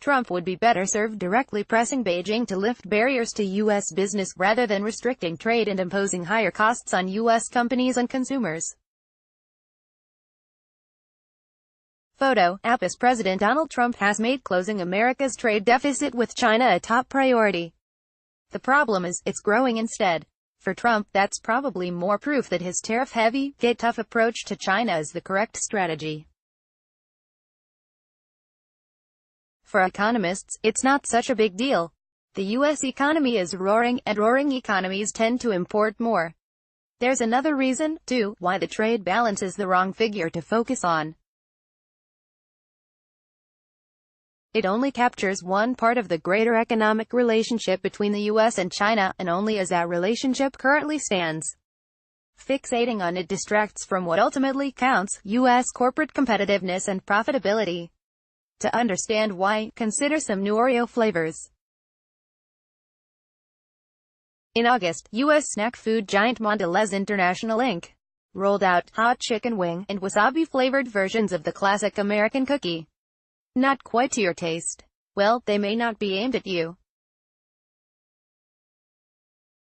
Trump would be better served directly pressing Beijing to lift barriers to U.S. business, rather than restricting trade and imposing higher costs on U.S. companies and consumers. Photo: APUS President Donald Trump has made closing America's trade deficit with China a top priority. The problem is, it's growing instead. For Trump, that's probably more proof that his tariff-heavy, get-tough approach to China is the correct strategy. For economists, it's not such a big deal. The U.S. economy is roaring, and roaring economies tend to import more. There's another reason, too, why the trade balance is the wrong figure to focus on. It only captures one part of the greater economic relationship between the U.S. and China, and only as that relationship currently stands. Fixating on it distracts from what ultimately counts: U.S. corporate competitiveness and profitability. To understand why, consider some new Oreo flavors. In August, U.S. snack food giant Mondelez International Inc. rolled out hot chicken wing and wasabi-flavored versions of the classic American cookie. Not quite to your taste? Well, they may not be aimed at you.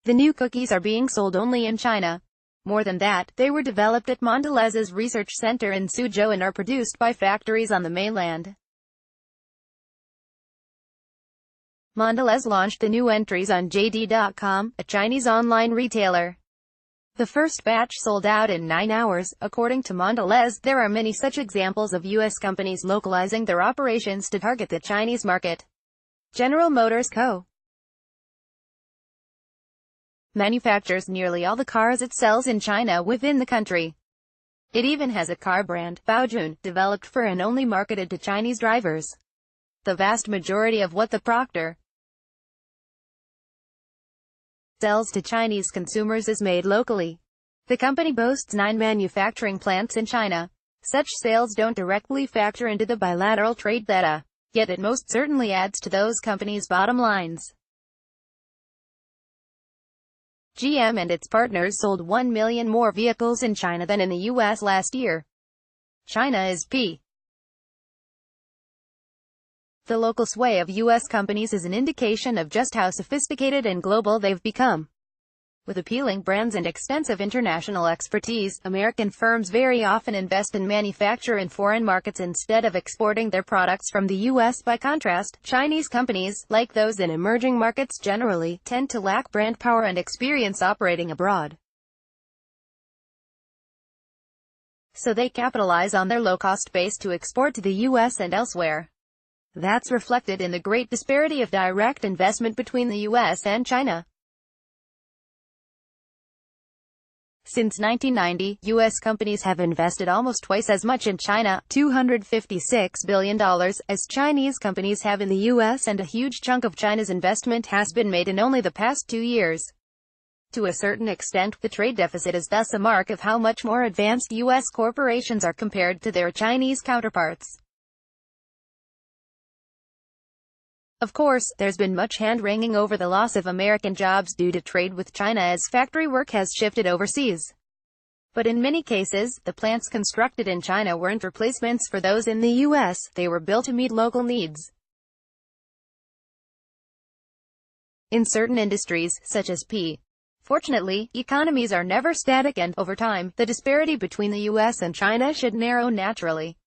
The new cookies are being sold only in China. More than that, they were developed at Mondelez's research center in Suzhou and are produced by factories on the mainland. Mondelez launched the new entries on JD.com, a Chinese online retailer. The first batch sold out in 9 hours, according to Mondelez. There are many such examples of U.S. companies localizing their operations to target the Chinese market. General Motors Co. manufactures nearly all the cars it sells in China within the country. It even has a car brand, Baojun, developed for and only marketed to Chinese drivers. The vast majority of what the Procter sells to Chinese consumers is made locally. The company boasts 9 manufacturing plants in China. Such sales don't directly factor into the bilateral trade data, yet it most certainly adds to those companies' bottom lines. GM and its partners sold 1 million more vehicles in China than in the U.S. last year. China is p. The local sway of U.S. companies is an indication of just how sophisticated and global they've become. With appealing brands and extensive international expertise, American firms very often invest and manufacture in foreign markets instead of exporting their products from the U.S. By contrast, Chinese companies, like those in emerging markets generally, tend to lack brand power and experience operating abroad. So they capitalize on their low-cost base to export to the U.S. and elsewhere. That's reflected in the great disparity of direct investment between the U.S. and China. Since 1990, U.S. companies have invested almost twice as much in China, $256 billion, as Chinese companies have in the U.S., and a huge chunk of China's investment has been made in only the past 2 years. To a certain extent, the trade deficit is thus a mark of how much more advanced U.S. corporations are compared to their Chinese counterparts. Of course, there's been much hand-wringing over the loss of American jobs due to trade with China as factory work has shifted overseas. But in many cases, the plants constructed in China weren't replacements for those in the U.S., they were built to meet local needs. In certain industries, such as p. Fortunately, economies are never static and, over time, the disparity between the U.S. and China should narrow naturally.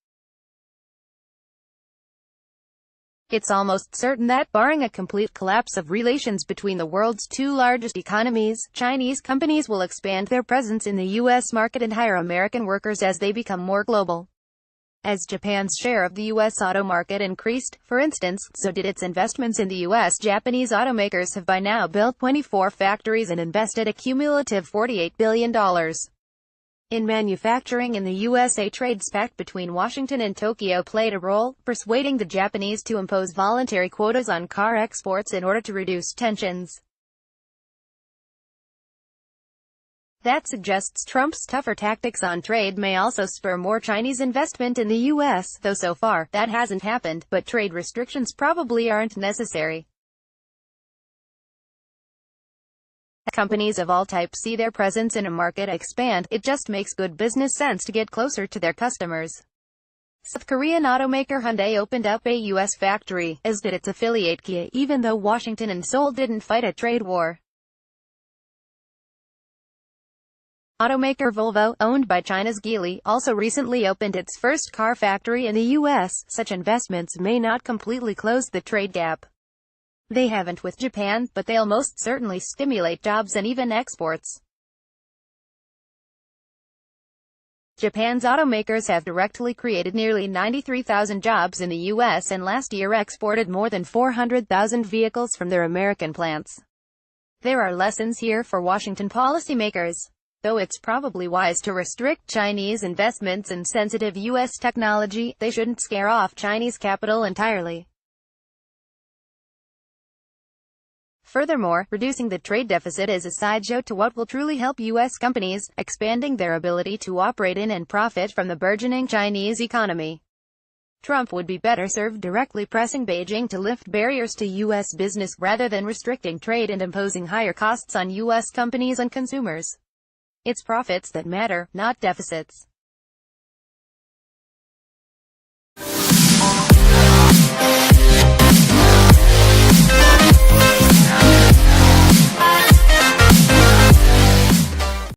It's almost certain that, barring a complete collapse of relations between the world's 2 largest economies, Chinese companies will expand their presence in the U.S. market and hire American workers as they become more global. As Japan's share of the U.S. auto market increased, for instance, so did its investments in the U.S. Japanese automakers have by now built 24 factories and invested a cumulative $48 billion. In manufacturing in the USA, trade pact between Washington and Tokyo played a role, persuading the Japanese to impose voluntary quotas on car exports in order to reduce tensions. That suggests Trump's tougher tactics on trade may also spur more Chinese investment in the U.S., though so far, that hasn't happened, but trade restrictions probably aren't necessary. As companies of all types see their presence in a market expand, it just makes good business sense to get closer to their customers. South Korean automaker Hyundai opened up a U.S. factory, as did its affiliate Kia, even though Washington and Seoul didn't fight a trade war. Automaker Volvo, owned by China's Geely, also recently opened its first car factory in the U.S. Such investments may not completely close the trade gap. They haven't with Japan, but they'll most certainly stimulate jobs and even exports. Japan's automakers have directly created nearly 93,000 jobs in the U.S. and last year exported more than 400,000 vehicles from their American plants. There are lessons here for Washington policymakers. Though it's probably wise to restrict Chinese investments in sensitive U.S. technology, they shouldn't scare off Chinese capital entirely. Furthermore, reducing the trade deficit is a sideshow to what will truly help U.S. companies, expanding their ability to operate in and profit from the burgeoning Chinese economy. Trump would be better served directly pressing Beijing to lift barriers to U.S. business, rather than restricting trade and imposing higher costs on U.S. companies and consumers. It's profits that matter, not deficits.